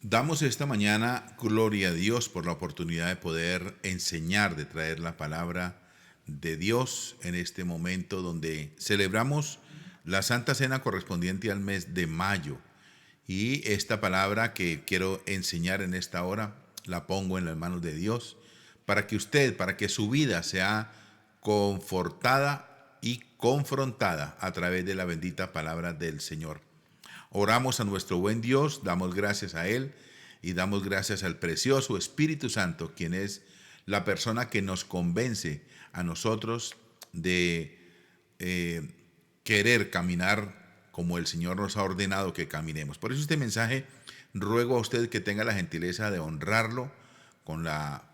Damos esta mañana gloria a Dios por la oportunidad de poder enseñar, de traer la palabra de Dios en este momento donde celebramos la Santa Cena correspondiente al mes de mayo. Y esta palabra que quiero enseñar en esta hora la pongo en las manos de Dios para que usted, para que su vida sea confortada y confrontada a través de la bendita palabra del Señor. Oramos a nuestro buen Dios, damos gracias a Él y damos gracias al precioso Espíritu Santo, quien es la persona que nos convence a nosotros de querer caminar como el Señor nos ha ordenado que caminemos. Por eso este mensaje ruego a usted que tenga la gentileza de honrarlo con la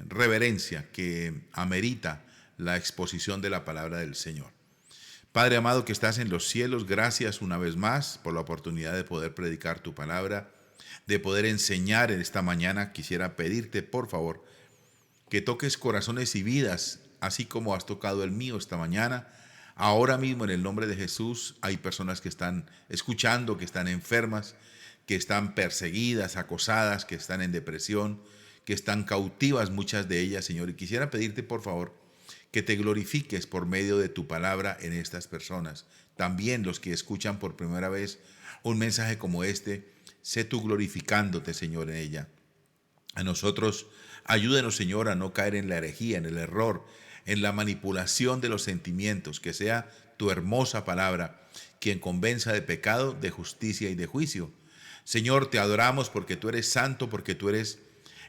reverencia que amerita la exposición de la palabra del Señor. Padre amado que estás en los cielos, gracias una vez más por la oportunidad de poder predicar tu palabra, de poder enseñar en esta mañana. Quisiera pedirte, por favor, que toques corazones y vidas, así como has tocado el mío esta mañana. Ahora mismo, en el nombre de Jesús, hay personas que están escuchando, que están enfermas, que están perseguidas, acosadas, que están en depresión, que están cautivas muchas de ellas, Señor. Y quisiera pedirte, por favor, que te glorifiques por medio de tu palabra en estas personas. También los que escuchan por primera vez un mensaje como este, sé tú glorificándote, Señor, en ella. A nosotros, ayúdenos, Señor, a no caer en la herejía, en el error, en la manipulación de los sentimientos, que sea tu hermosa palabra quien convenza de pecado, de justicia y de juicio. Señor, te adoramos porque tú eres santo, porque tú eres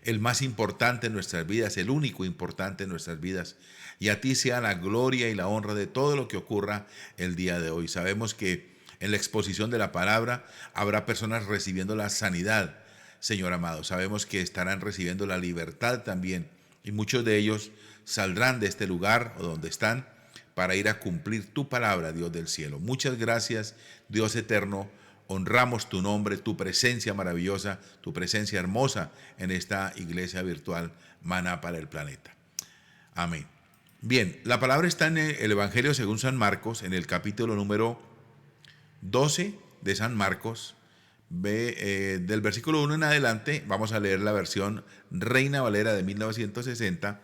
el más importante en nuestras vidas, el único importante en nuestras vidas. Y a ti sea la gloria y la honra de todo lo que ocurra el día de hoy. Sabemos que en la exposición de la palabra habrá personas recibiendo la sanidad, Señor amado. Sabemos que estarán recibiendo la libertad también. Y muchos de ellos saldrán de este lugar o donde están para ir a cumplir tu palabra, Dios del cielo. Muchas gracias, Dios eterno. Honramos tu nombre, tu presencia maravillosa, tu presencia hermosa en esta iglesia virtual Maná para el planeta. Amén. Bien, la palabra está en el Evangelio según San Marcos, en el capítulo número 12 de San Marcos. Del versículo 1 en adelante, vamos a leer la versión Reina Valera de 1960,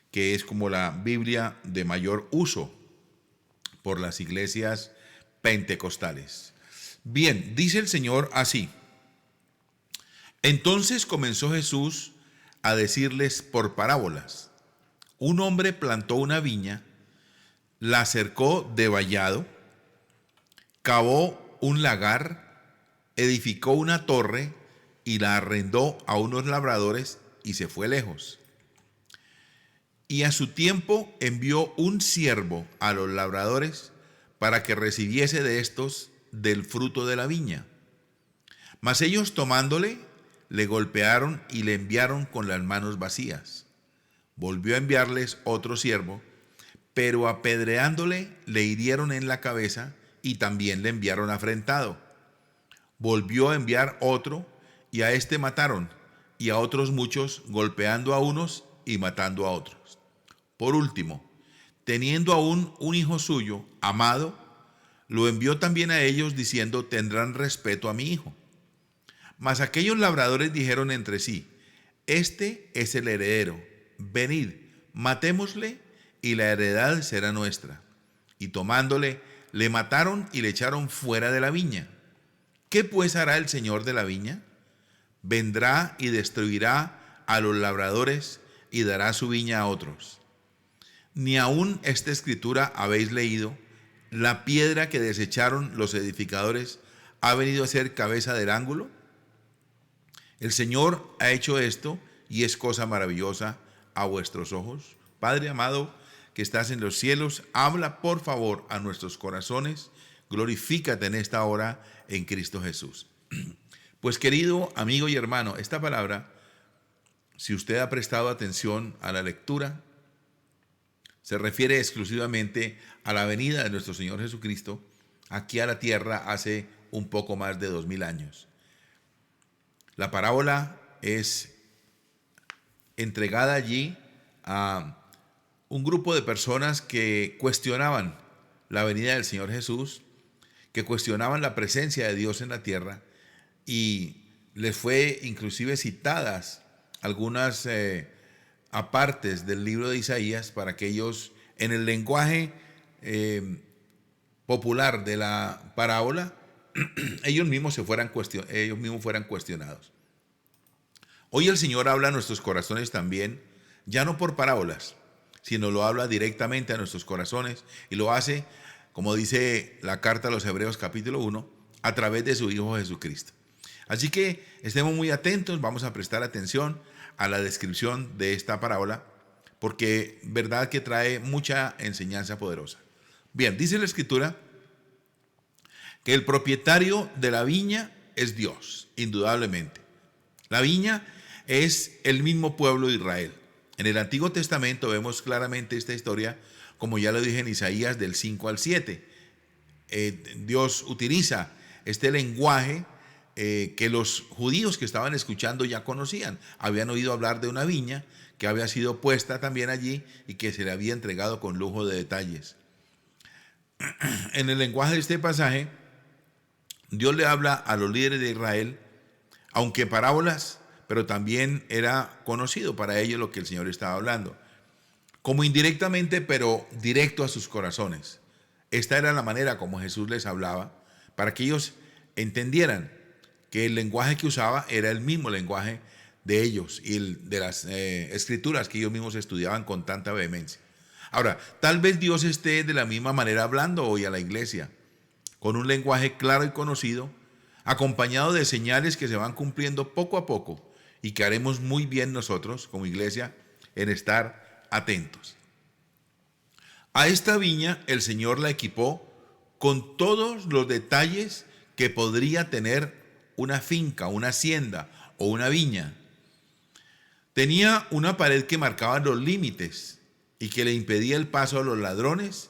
que es como la Biblia de mayor uso por las iglesias pentecostales. Bien, dice el Señor así: entonces comenzó Jesús a decirles por parábolas. Un hombre plantó una viña, la cercó de vallado, cavó un lagar, edificó una torre y la arrendó a unos labradores y se fue lejos. Y a su tiempo envió un siervo a los labradores para que recibiese de estos del fruto de la viña. Mas ellos tomándole, le golpearon y le enviaron con las manos vacías. Volvió a enviarles otro siervo, pero apedreándole le hirieron en la cabeza y también le enviaron afrentado. Volvió a enviar otro y a este mataron, y a otros muchos, golpeando a unos y matando a otros. Por último, teniendo aún un hijo suyo, amado, lo envió también a ellos diciendo: tendrán respeto a mi hijo. Mas aquellos labradores dijeron entre sí: este es el heredero, venid, matémosle y la heredad será nuestra. Y tomándole, le mataron y le echaron fuera de la viña. ¿Qué pues hará el señor de la viña? Vendrá y destruirá a los labradores y dará su viña a otros. Ni aún esta escritura habéis leído: la piedra que desecharon los edificadores ha venido a ser cabeza del ángulo. El Señor ha hecho esto y es cosa maravillosa a vuestros ojos. Padre amado que estás en los cielos, habla por favor a nuestros corazones. Glorifícate en esta hora en Cristo Jesús. Pues querido amigo y hermano, esta palabra, si usted ha prestado atención a la lectura, se refiere exclusivamente a la venida de nuestro Señor Jesucristo aquí a la tierra hace un poco más de 2000 años. La parábola es entregada allí a un grupo de personas que cuestionaban la venida del Señor Jesús, que cuestionaban la presencia de Dios en la tierra y les fue inclusive citadas algunas apartes del libro de Isaías para que ellos, en el lenguaje popular de la parábola, ellos mismos fueran cuestionados. Hoy el Señor habla a nuestros corazones también, ya no por parábolas, sino lo habla directamente a nuestros corazones y lo hace, como dice la carta a los Hebreos capítulo 1, a través de su Hijo Jesucristo. Así que estemos muy atentos, vamos a prestar atención a la descripción de esta parábola, porque verdad que trae mucha enseñanza poderosa. Bien, dice la Escritura que el propietario de la viña es Dios, indudablemente. La viña es el mismo pueblo de Israel. En el Antiguo Testamento vemos claramente esta historia, como ya lo dije en Isaías del 5 al 7. Dios utiliza este lenguaje que los judíos que estaban escuchando ya conocían. Habían oído hablar de una viña que había sido puesta también allí y que se le había entregado con lujo de detalles. En el lenguaje de este pasaje, Dios le habla a los líderes de Israel, aunque parábolas, pero también era conocido para ellos lo que el Señor estaba hablando, como indirectamente, pero directo a sus corazones. Esta era la manera como Jesús les hablaba, para que ellos entendieran que el lenguaje que usaba era el mismo lenguaje de ellos y de las escrituras que ellos mismos estudiaban con tanta vehemencia. Ahora, tal vez Dios esté de la misma manera hablando hoy a la iglesia, con un lenguaje claro y conocido, acompañado de señales que se van cumpliendo poco a poco y que haremos muy bien nosotros como iglesia en estar atentos. A esta viña el Señor la equipó con todos los detalles que podría tener una finca, una hacienda o una viña. Tenía una pared que marcaba los límites y que le impedía el paso a los ladrones,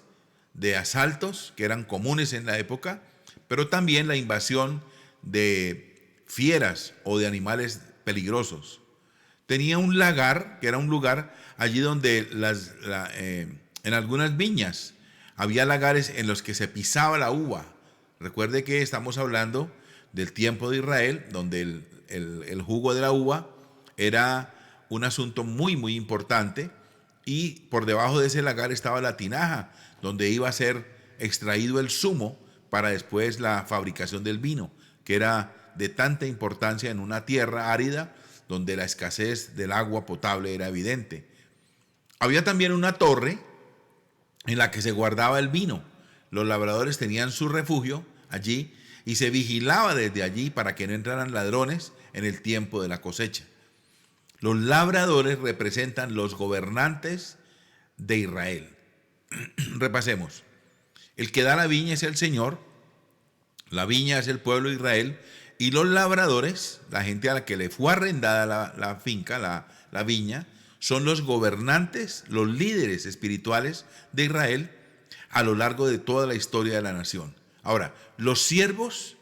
de asaltos que eran comunes en la época, pero también la invasión de fieras o de animales peligrosos. Tenía un lagar, que era un lugar allí donde en algunas viñas había lagares en los que se pisaba la uva. Recuerde que estamos hablando del tiempo de Israel, donde el jugo de la uva era un asunto muy, muy importante, y por debajo de ese lagar estaba la tinaja, donde iba a ser extraído el zumo para después la fabricación del vino, que era de tanta importancia en una tierra árida donde la escasez del agua potable era evidente. Había también una torre en la que se guardaba el vino. Los labradores tenían su refugio allí y se vigilaba desde allí para que no entraran ladrones en el tiempo de la cosecha. Los labradores representan los gobernantes de Israel. Repasemos. El que da la viña es el Señor, la viña es el pueblo de Israel, y los labradores, la gente a la que le fue arrendada la finca, la viña, son los gobernantes, los líderes espirituales de Israel a lo largo de toda la historia de la nación. Ahora, los siervos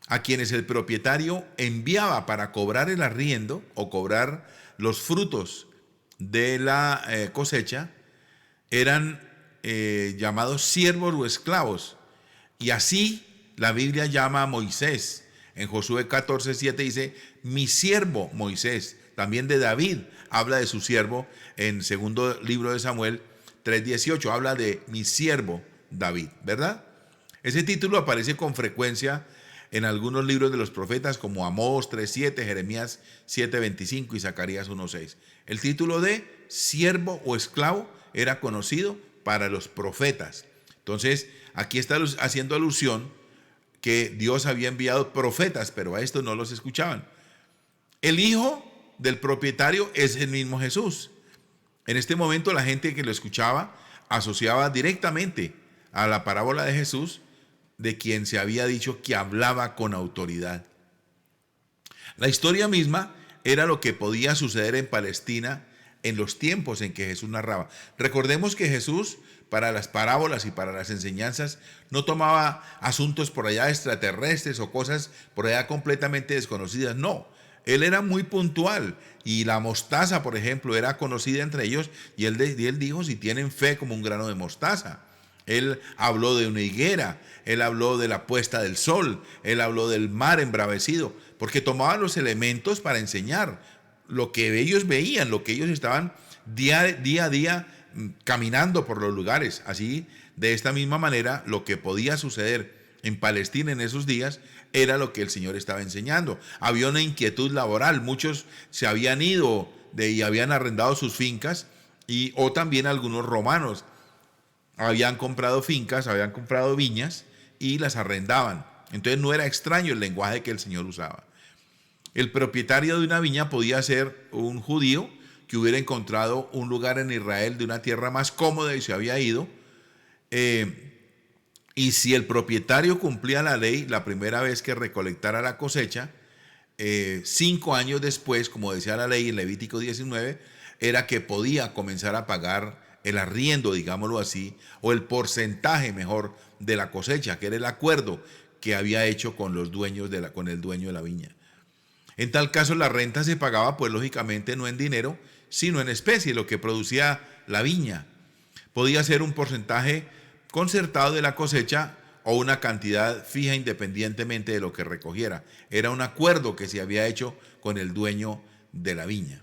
a quienes el propietario enviaba para cobrar el arriendo o cobrar los frutos de la cosecha eran llamados siervos o esclavos. Y así la Biblia llama a Moisés. En Josué 14:7 dice, mi siervo Moisés. También de David habla de su siervo en segundo libro de Samuel 3:18. Habla de mi siervo David, ¿verdad? Ese título aparece con frecuencia en algunos libros de los profetas como Amós 3:7, Jeremías 7:25 y Zacarías 1:6. El título de siervo o esclavo era conocido para los profetas. Entonces, aquí está haciendo alusión que Dios había enviado profetas, pero a estos no los escuchaban. El hijo del propietario es el mismo Jesús. En este momento la gente que lo escuchaba asociaba directamente a la parábola de Jesús, de quien se había dicho que hablaba con autoridad. La historia misma era lo que podía suceder en Palestina en los tiempos en que Jesús narraba. Recordemos que Jesús, para las parábolas y para las enseñanzas, no tomaba asuntos por allá extraterrestres o cosas por allá completamente desconocidas. No, él era muy puntual, y la mostaza, por ejemplo, era conocida entre ellos, y él dijo, si tienen fe como un grano de mostaza. Él habló de una higuera, él habló de la puesta del sol, él habló del mar embravecido, porque tomaban los elementos para enseñar lo que ellos veían, lo que ellos estaban día a día caminando por los lugares. Así, de esta misma manera, lo que podía suceder en Palestina en esos días era lo que el Señor estaba enseñando. Había una inquietud laboral, muchos se habían ido y habían arrendado sus fincas, o también algunos romanos habían comprado fincas, habían comprado viñas y las arrendaban. Entonces no era extraño el lenguaje que el Señor usaba. El propietario de una viña podía ser un judío que hubiera encontrado un lugar en Israel de una tierra más cómoda y se había ido. Y si el propietario cumplía la ley la primera vez que recolectara la cosecha, 5 años después, como decía la ley en Levítico 19, era que podía comenzar a pagar el arriendo, digámoslo así, o el porcentaje mejor de la cosecha, que era el acuerdo que había hecho con los dueños con el dueño de la viña. En tal caso, la renta se pagaba, pues lógicamente no en dinero, sino en especie, lo que producía la viña. Podía ser un porcentaje concertado de la cosecha o una cantidad fija independientemente de lo que recogiera. Era un acuerdo que se había hecho con el dueño de la viña.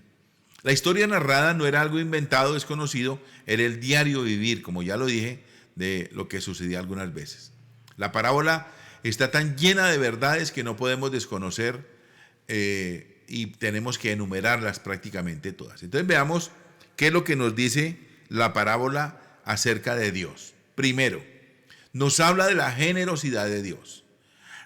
La historia narrada no era algo inventado, desconocido, era el diario vivir, como ya lo dije, de lo que sucedía algunas veces. La parábola está tan llena de verdades que no podemos desconocer y tenemos que enumerarlas prácticamente todas. Entonces veamos qué es lo que nos dice la parábola acerca de Dios. Primero, nos habla de la generosidad de Dios.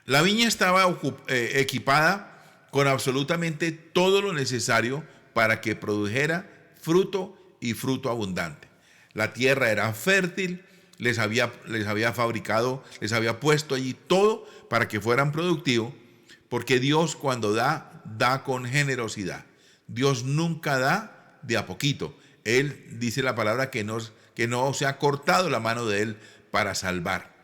La viña estaba equipada con absolutamente todo lo necesario para que produjera fruto y fruto abundante. La tierra era fértil, les había fabricado, les había puesto allí todo para que fueran productivos, porque Dios cuando da con generosidad. Dios nunca da de a poquito. Él dice la palabra que no se ha cortado la mano de Él para salvar.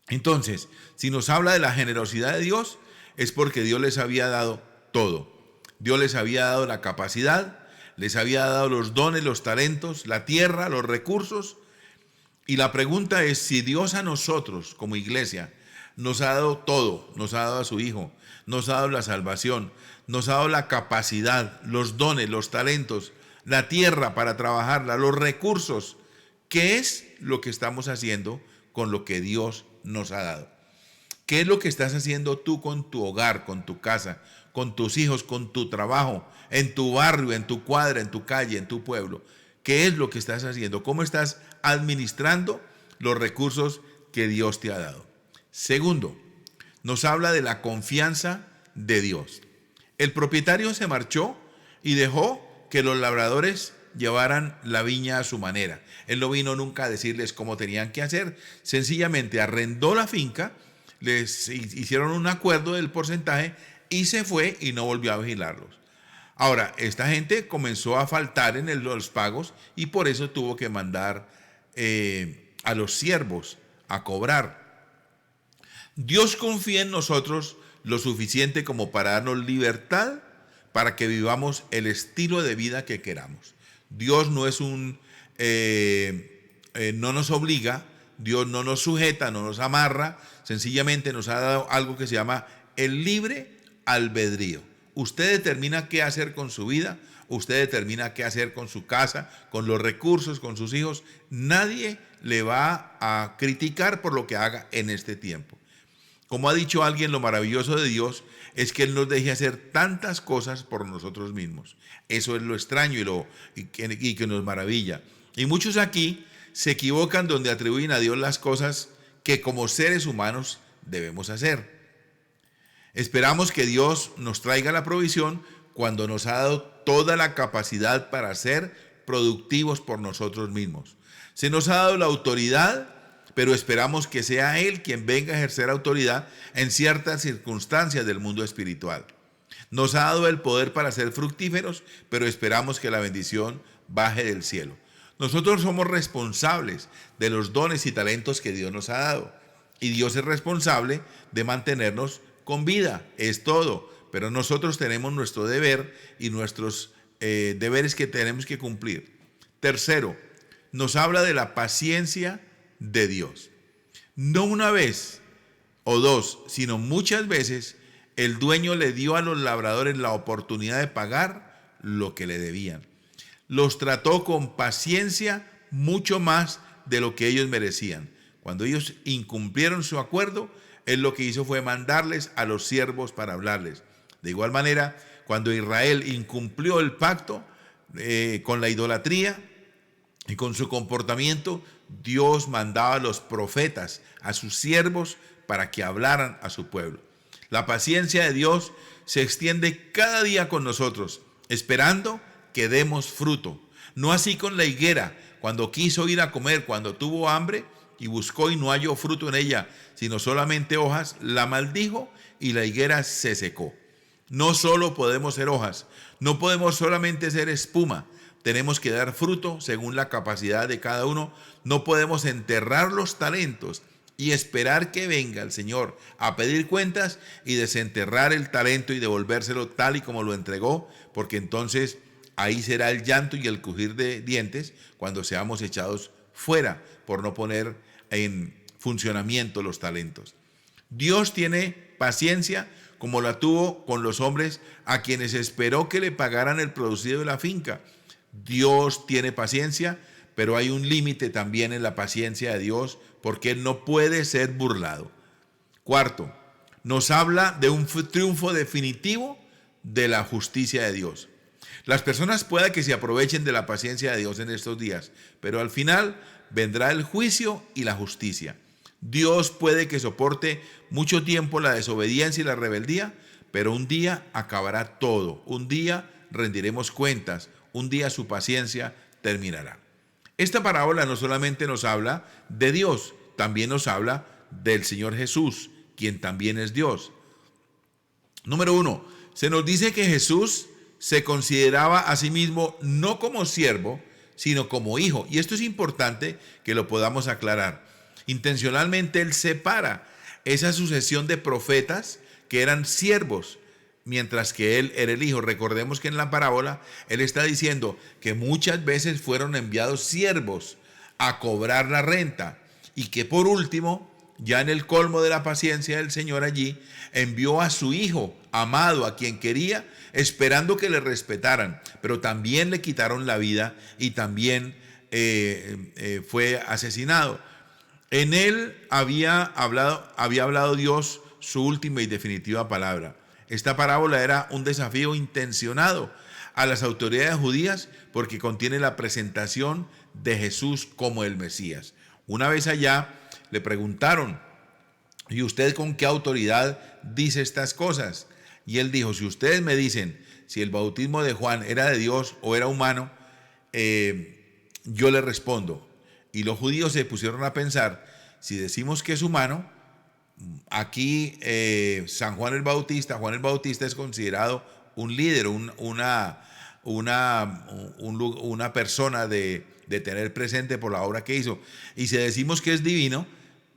Entonces, si nos habla de la generosidad de Dios, es porque Dios les había dado todo. Dios les había dado la capacidad, les había dado los dones, los talentos, la tierra, los recursos. Y la pregunta es si Dios a nosotros como iglesia nos ha dado todo, nos ha dado a su Hijo, nos ha dado la salvación, nos ha dado la capacidad, los dones, los talentos, la tierra para trabajarla, los recursos. ¿Qué es lo que estamos haciendo con lo que Dios nos ha dado? ¿Qué es lo que estás haciendo tú con tu hogar, con tu casa, con tus hijos, con tu trabajo, en tu barrio, en tu cuadra, en tu calle, en tu pueblo? ¿Qué es lo que estás haciendo? ¿Cómo estás administrando los recursos que Dios te ha dado? Segundo, nos habla de la confianza de Dios. El propietario se marchó y dejó que los labradores llevaran la viña a su manera. Él no vino nunca a decirles cómo tenían que hacer. Sencillamente arrendó la finca, les hicieron un acuerdo del porcentaje y se fue y no volvió a vigilarlos. Ahora, esta gente comenzó a faltar en los pagos y por eso tuvo que mandar a los siervos a cobrar. Dios confía en nosotros lo suficiente como para darnos libertad para que vivamos el estilo de vida que queramos. Dios no es no nos obliga, Dios no nos sujeta, no nos amarra, sencillamente nos ha dado algo que se llama el libre albedrío. Usted determina qué hacer con su vida, usted determina qué hacer con su casa, con los recursos, con sus hijos. Nadie le va a criticar por lo que haga en este tiempo. Como ha dicho alguien, lo maravilloso de Dios es que Él nos deje hacer tantas cosas por nosotros mismos. Eso es lo extraño y que nos maravilla. Y muchos aquí se equivocan donde atribuyen a Dios las cosas que como seres humanos debemos hacer. Esperamos que Dios nos traiga la provisión cuando nos ha dado toda la capacidad para ser productivos por nosotros mismos. Se nos ha dado la autoridad, pero esperamos que sea Él quien venga a ejercer autoridad en ciertas circunstancias del mundo espiritual. Nos ha dado el poder para ser fructíferos, pero esperamos que la bendición baje del cielo. Nosotros somos responsables de los dones y talentos que Dios nos ha dado. Y Dios es responsable de mantenernos con vida, es todo. Pero nosotros tenemos nuestro deber y nuestros deberes que tenemos que cumplir. Tercero, nos habla de la paciencia de Dios. No una vez o dos, sino muchas veces el dueño le dio a los labradores la oportunidad de pagar lo que le debían. Los trató con paciencia mucho más de lo que ellos merecían. Cuando ellos incumplieron su acuerdo, él lo que hizo fue mandarles a los siervos para hablarles. De igual manera, cuando Israel incumplió el pacto con la idolatría y con su comportamiento, Dios mandaba a los profetas, a sus siervos, para que hablaran a su pueblo. La paciencia de Dios se extiende cada día con nosotros, esperando que demos fruto. No así con la higuera, cuando quiso ir a comer, cuando tuvo hambre y buscó y no halló fruto en ella, sino solamente hojas, la maldijo y la higuera se secó. No solo podemos ser hojas, no podemos solamente ser espuma, tenemos que dar fruto según la capacidad de cada uno. No podemos enterrar los talentos y esperar que venga el Señor a pedir cuentas y desenterrar el talento y devolvérselo tal y como lo entregó, porque entonces ahí será el llanto y el crujir de dientes cuando seamos echados fuera por no poner en funcionamiento los talentos. Dios tiene paciencia como la tuvo con los hombres a quienes esperó que le pagaran el producido de la finca. Dios tiene paciencia, pero hay un límite también en la paciencia de Dios, porque Él no puede ser burlado. Cuarto, nos habla de un triunfo definitivo de la justicia de Dios. Las personas pueden que se aprovechen de la paciencia de Dios en estos días, pero al final vendrá el juicio y la justicia. Dios puede que soporte mucho tiempo la desobediencia y la rebeldía, pero un día acabará todo. Un día rendiremos cuentas. Un día su paciencia terminará. Esta parábola no solamente nos habla de Dios, también nos habla del Señor Jesús, quien también es Dios. Número 1, se nos dice que Jesús se consideraba a sí mismo no como siervo, sino como hijo. Y esto es importante que lo podamos aclarar. Intencionalmente Él separa esa sucesión de profetas que eran siervos, mientras que Él era el hijo. Recordemos que en la parábola Él está diciendo que muchas veces fueron enviados siervos a cobrar la renta y que por último, ya en el colmo de la paciencia del Señor allí, envió a su hijo amado, a quien quería, esperando que le respetaran, pero también le quitaron la vida y también fue asesinado. En Él había hablado Dios su última y definitiva palabra. Esta parábola era un desafío intencionado a las autoridades judías porque contiene la presentación de Jesús como el Mesías. Una vez allá le preguntaron: ¿y usted con qué autoridad dice estas cosas? Y él dijo: si ustedes me dicen si el bautismo de Juan era de Dios o era humano, yo le respondo. Y los judíos se pusieron a pensar: si decimos que es humano, aquí Juan el Bautista es considerado un líder, una persona de tener presente por la obra que hizo. Y si decimos que es divino,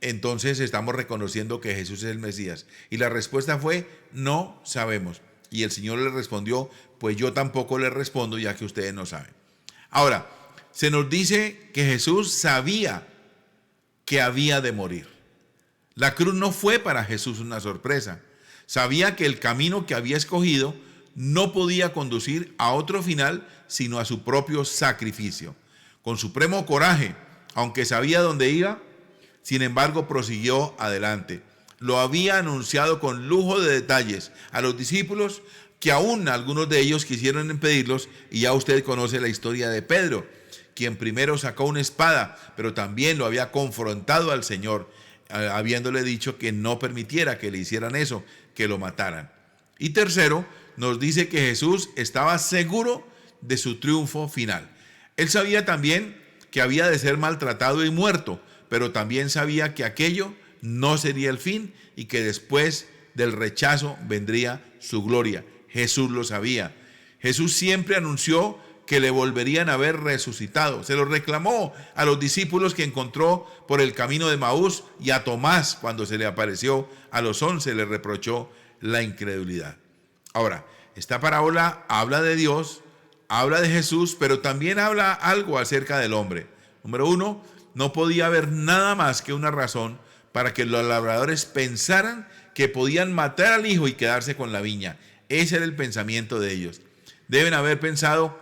entonces estamos reconociendo que Jesús es el Mesías. Y la respuesta fue: no sabemos. Y el Señor le respondió: pues yo tampoco le respondo, ya que ustedes no saben. Ahora, se nos dice que Jesús sabía que había de morir. La cruz no fue para Jesús una sorpresa. Sabía que el camino que había escogido no podía conducir a otro final sino a su propio sacrificio. Con supremo coraje, aunque sabía dónde iba, sin embargo prosiguió adelante. Lo había anunciado con lujo de detalles a los discípulos, que aún algunos de ellos quisieron impedirlos, y ya usted conoce la historia de Pedro, quien primero sacó una espada, pero también lo había confrontado al Señor, habiéndole dicho que no permitiera que le hicieran eso, que lo mataran. Y tercero, nos dice que Jesús estaba seguro de su triunfo final. Él sabía también que había de ser maltratado y muerto, pero también sabía que aquello no sería el fin y que después del rechazo vendría su gloria. Jesús lo sabía. Jesús siempre anunció que le volverían a ver resucitado. Se lo reclamó a los discípulos que encontró por el camino de Maús, y a Tomás cuando se le apareció a los 11 le reprochó la incredulidad. Ahora, esta parábola habla de Dios, habla de Jesús, pero también habla algo acerca del hombre. Número 1, no podía haber nada más que una razón para que los labradores pensaran que podían matar al hijo y quedarse con la viña. Ese era el pensamiento de ellos. Deben haber pensado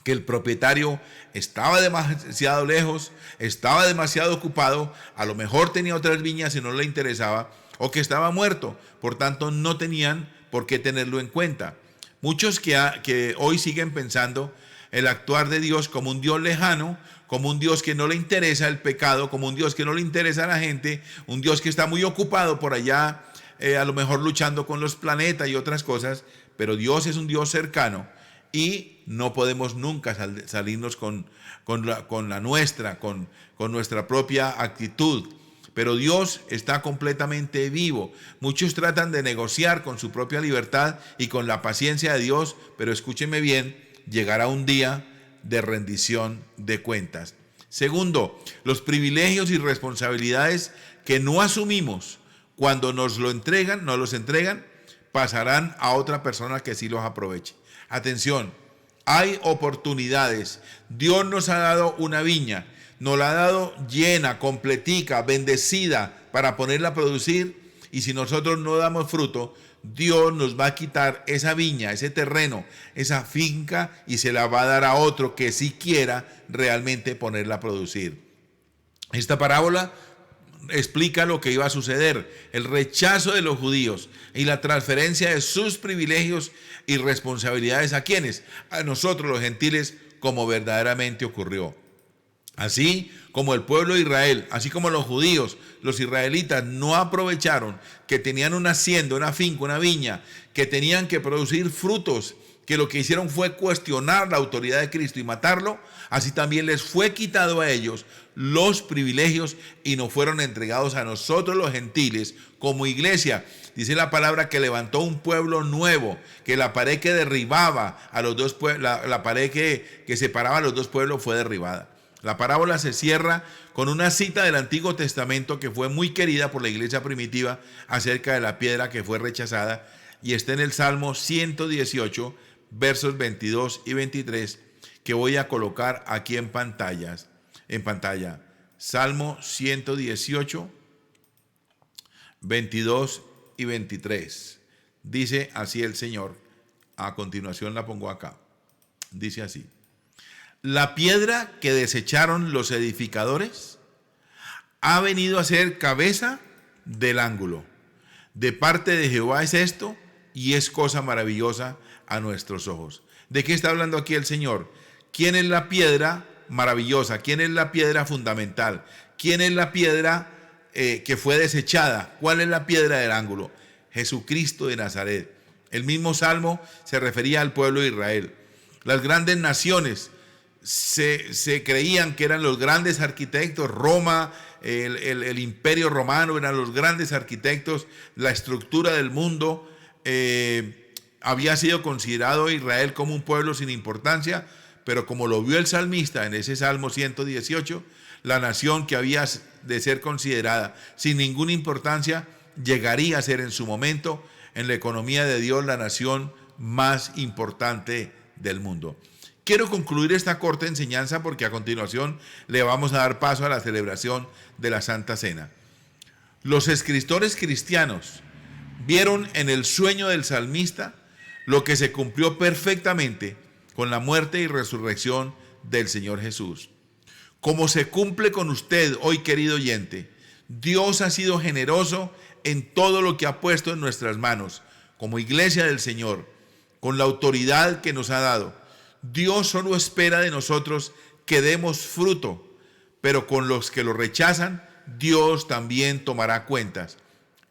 que el propietario estaba demasiado lejos, estaba demasiado ocupado, a lo mejor tenía otras viñas y no le interesaba, o que estaba muerto, por tanto no tenían por qué tenerlo en cuenta. Muchos que hoy siguen pensando el actuar de Dios como un Dios lejano, como un Dios que no le interesa el pecado, como un Dios que no le interesa a la gente, un Dios que está muy ocupado por allá, a lo mejor luchando con los planetas y otras cosas, pero Dios es un Dios cercano y no podemos nunca salirnos con nuestra propia actitud. Pero Dios está completamente vivo. Muchos tratan de negociar con su propia libertad y con la paciencia de Dios, pero escúcheme bien, llegará un día de rendición de cuentas. Segundo, los privilegios y responsabilidades que no asumimos cuando nos los entregan, pasarán a otra persona que sí los aproveche. Atención, hay oportunidades. Dios nos ha dado una viña, nos la ha dado llena, completica, bendecida para ponerla a producir, y si nosotros no damos fruto, Dios nos va a quitar esa viña, ese terreno, esa finca, y se la va a dar a otro que sí quiera realmente ponerla a producir. Esta parábola explica lo que iba a suceder, el rechazo de los judíos y la transferencia de sus privilegios y responsabilidades a quienes, a nosotros los gentiles, como verdaderamente ocurrió. Así como el pueblo de Israel, así como los judíos, los israelitas no aprovecharon que tenían una hacienda, una finca, una viña, que tenían que producir frutos, que lo que hicieron fue cuestionar la autoridad de Cristo y matarlo, así también les fue quitado a ellos los privilegios y nos fueron entregados a nosotros los gentiles como iglesia. Dice la palabra que levantó un pueblo nuevo, que la pared que derribaba a los dos pueblos, la pared que separaba a los dos pueblos fue derribada. La parábola se cierra con una cita del Antiguo Testamento que fue muy querida por la iglesia primitiva acerca de la piedra que fue rechazada, y está en el Salmo 118, versos 22 y 23, que voy a colocar aquí en pantalla. Salmo 118, 22 y 23. Dice así el Señor. A continuación la pongo acá. Dice así: la piedra que desecharon los edificadores ha venido a ser cabeza del ángulo. De parte de Jehová es esto, y es cosa maravillosa a nuestros ojos. ¿De qué está hablando aquí el Señor? ¿Quién es la piedra maravillosa? ¿Quién es la piedra fundamental? ¿Quién es la piedra que fue desechada? ¿Cuál es la piedra del ángulo? Jesucristo de Nazaret. El mismo Salmo se refería al pueblo de Israel. Las grandes naciones se creían que eran los grandes arquitectos. Roma, el imperio romano eran los grandes arquitectos. La estructura del mundo había sido considerado Israel como un pueblo sin importancia, pero como lo vio el salmista en ese Salmo 118, la nación que había de ser considerada sin ninguna importancia llegaría a ser en su momento, en la economía de Dios, la nación más importante del mundo. Quiero concluir esta corta enseñanza porque a continuación le vamos a dar paso a la celebración de la Santa Cena. Los escritores cristianos vieron en el sueño del salmista lo que se cumplió perfectamente con la muerte y resurrección del Señor Jesús. Como se cumple con usted hoy, querido oyente, Dios ha sido generoso en todo lo que ha puesto en nuestras manos, como iglesia del Señor, con la autoridad que nos ha dado. Dios solo espera de nosotros que demos fruto, pero con los que lo rechazan, Dios también tomará cuentas.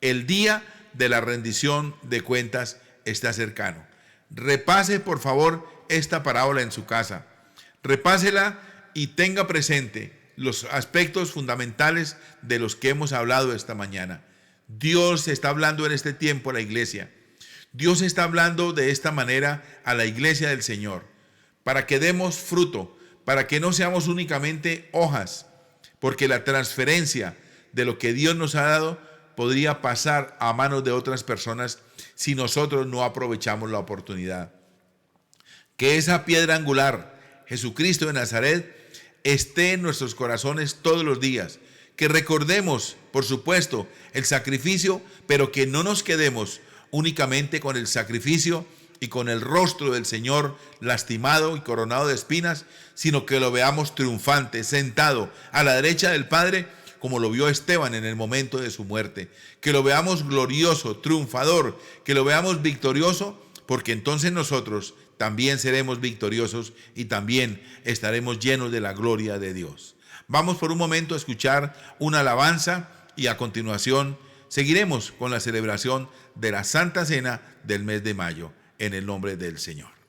El día de la rendición de cuentas está cercano. Repase, por favor, esta parábola en su casa. Repásela y tenga presente los aspectos fundamentales de los que hemos hablado esta mañana. Dios está hablando en este tiempo a la iglesia. Dios está hablando de esta manera a la iglesia del Señor, para que demos fruto, para que no seamos únicamente hojas, porque la transferencia de lo que Dios nos ha dado podría pasar a manos de otras personas si nosotros no aprovechamos la oportunidad. Que esa piedra angular, Jesucristo de Nazaret, esté en nuestros corazones todos los días. Que recordemos, por supuesto, el sacrificio, pero que no nos quedemos únicamente con el sacrificio y con el rostro del Señor lastimado y coronado de espinas, sino que lo veamos triunfante, sentado a la derecha del Padre, como lo vio Esteban en el momento de su muerte. Que lo veamos glorioso, triunfador, que lo veamos victorioso, porque entonces nosotros también seremos victoriosos y también estaremos llenos de la gloria de Dios. Vamos por un momento a escuchar una alabanza y a continuación seguiremos con la celebración de la Santa Cena del mes de mayo, en el nombre del Señor.